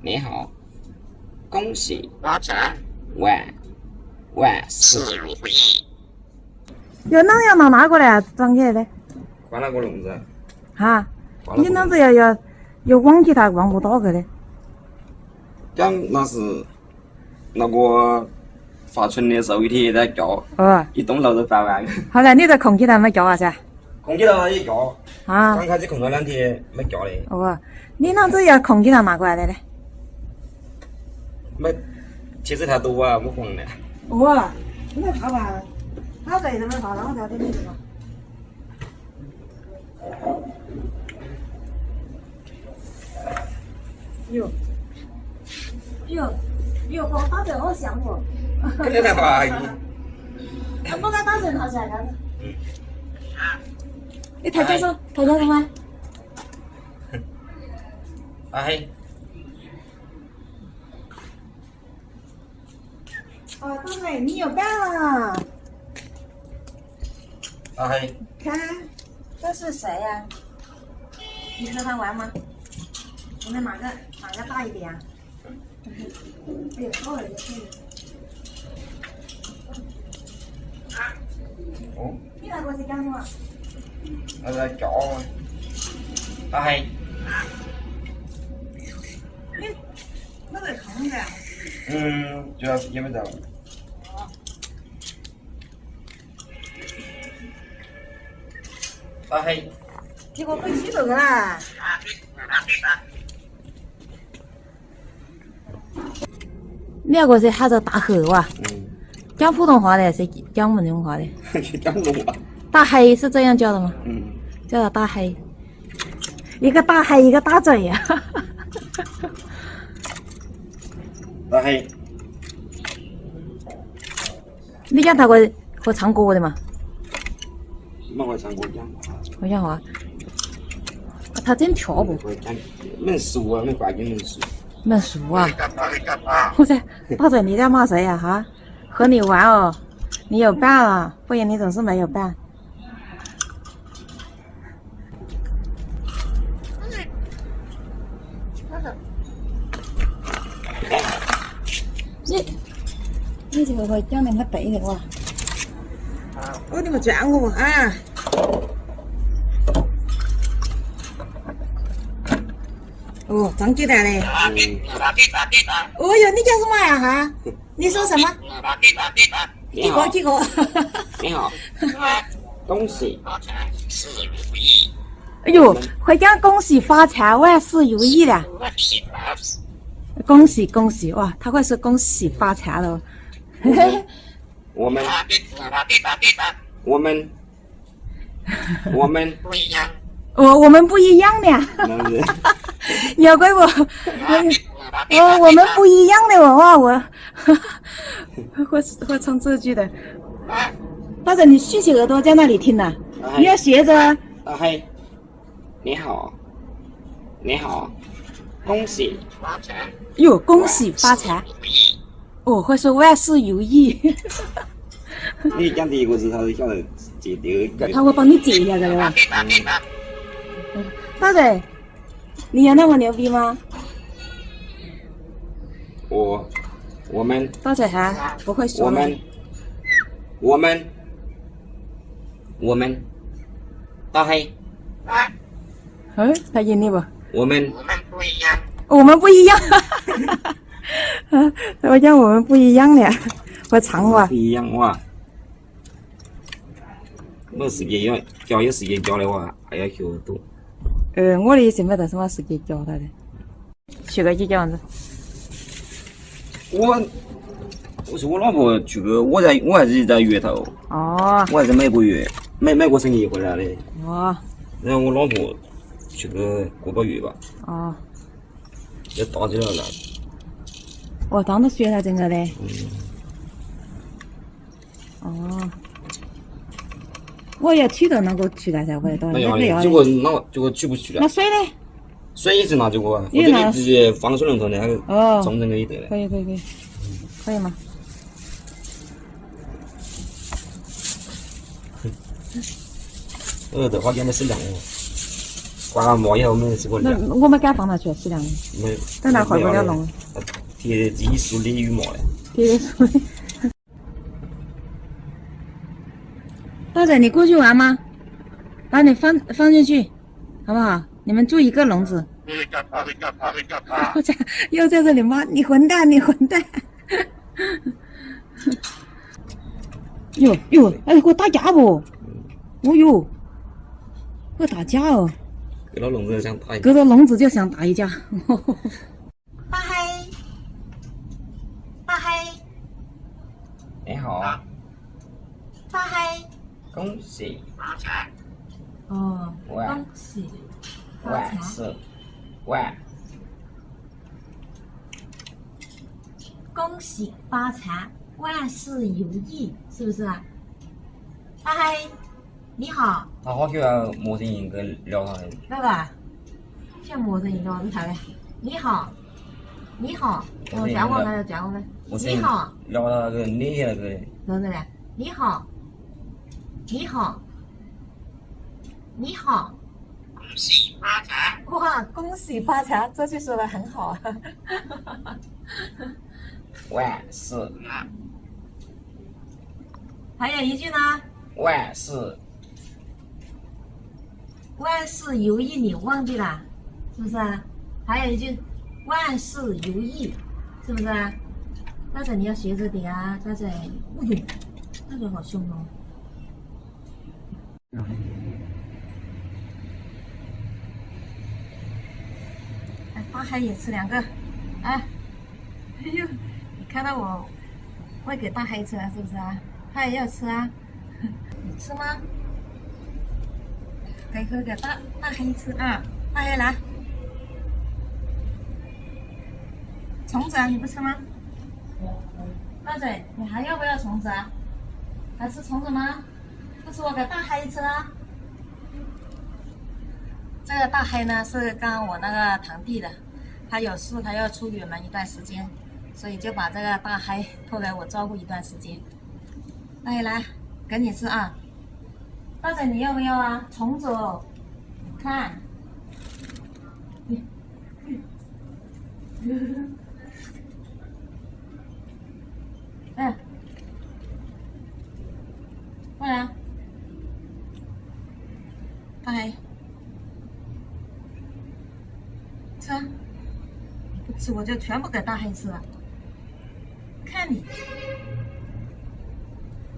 你好，恭喜发财，万事如意。要啷样拿过来装起来的？关那个笼子。哈，关那个笼子你啷子要往起它往不到去的？讲那是那个发春的时候一天在叫，哦，一栋楼都翻完。好了，你在空气它没叫啊噻？空气它也叫，啊，刚开始空了2天没叫的，哦，你啷子要空气它拿过来的呢？没其实太多啊，没空的。哦，你来泡吧，他在这边泡，然后再给你这个。哟，给我打针好香哦！肯定在怀疑。他不敢打针，他才干。你抬脚手，抬脚手吗？大黑，哦，大黑，你有办了。大黑，看，这是谁呀？你和他玩吗？你们哪个大一点啊？哎呦，高了就可以。哦，你那个是干什么？那在叫。大黑，我在空着。主要是也没在。大黑，结果被洗头去了。你那个是喊着大黑哇？讲普通话的还是讲闽南话的？讲龙啊。大黑是这样叫的吗？叫他大黑，一个大黑，一个大嘴呀。大黑，你讲他会唱歌的吗？没会唱歌讲话。会讲话。他真跳不？会讲，能熟啊，能关键能熟。能熟啊！我噻，大嘴你在骂谁呀？哈，和你玩哦，你有伴了，不然你总是没有伴。你这个会讲那个对的哇！我你们转我啊！哦，装鸡蛋嘞！哦哟，你叫什么呀哈？你说什么？你好，几个？你好，恭喜哎呦，会讲恭喜发财，万事如意的。恭喜恭喜哇，他会说恭喜发财了。我们不一样。我们不一样的。你要怪我，我们不一样的哇，我会唱这句的。大哥，你竖起耳朵在那里听呢，你要学着。大黑，你好，你好，恭喜发财，哟，恭喜发财。我会说万事如意。你讲第一个字，他就晓得接第二个。他会帮你接一下的吧？大嘴，你有那么牛逼吗？我们大嘴还不会说呢。我们，大黑，他赢你不？我们不一样。我们不一样。我讲我们不一样的，我唱哇。不一样哇。没时间教有时间教的话，还要学多。我的意思没得什么时间教他的，学个几样子。我是我老婆去个，我还是在月头，哦我还是每个月每个星期回来的。哦然后我老婆去个个月吧，哦，要打起来了。我当时学了这个嘞。哦，我要取到那个去了噻，我也到。没有，结果取不去了那。水呢？水也是拿这个啊，或者你直接放水龙头的那个冲人可以得的。可以，可以吗？这花钱的省量哦。刮完毛以后我们是个那晾，我们敢放到去洗凉的，没等它回不了笼。贴自己梳理羽毛的。别说。大仔，你过去玩吗？把你放进去，好不好？你们住一个笼子。我家又在这里骂你混蛋，你混蛋！哟，哎，给我打架不？哦哟，给我打架哦！隔到笼子想打一架。隔着笼子就想打一架。大黑，大黑，你好啊，大黑。恭喜发财，哦，万恭喜发财！万事万恭喜发财，万事如意，是不是啊？大黑，你好，他好喜欢陌生人跟聊他的。那个，像陌生人聊是啥嘞？你好，你好，我讲过来就讲过来。你好，聊他那个那些那个。是不是嘞？你好，你好，你好。恭喜发财，哇，恭喜发财，这句说的很好。万事还有一句呢，万事万事如意，你忘记了，是不是啊？还有一句，万事如意，是不是啊？大仔你要学着点啊，大仔，哦呦，大仔好凶哦。哎，大黑也吃2个，哎，哎呦，你看到我会给大黑吃了是不是啊？他也要吃啊，你吃吗？给大黑吃啊！大黑来，虫子啊，你不吃吗？大嘴，你还要不要虫子啊？还吃虫子吗？不吃，我给大黑吃了。这个大黑呢是刚刚我那个堂弟的，他有事，他要出远门一段时间，所以就把这个大黑托给我照顾一段时间。大黑来，给你吃啊！大嘴，你要不要啊？虫子哦，看，哎，过来，大黑，吃，不吃我就全部给大黑吃了。看你。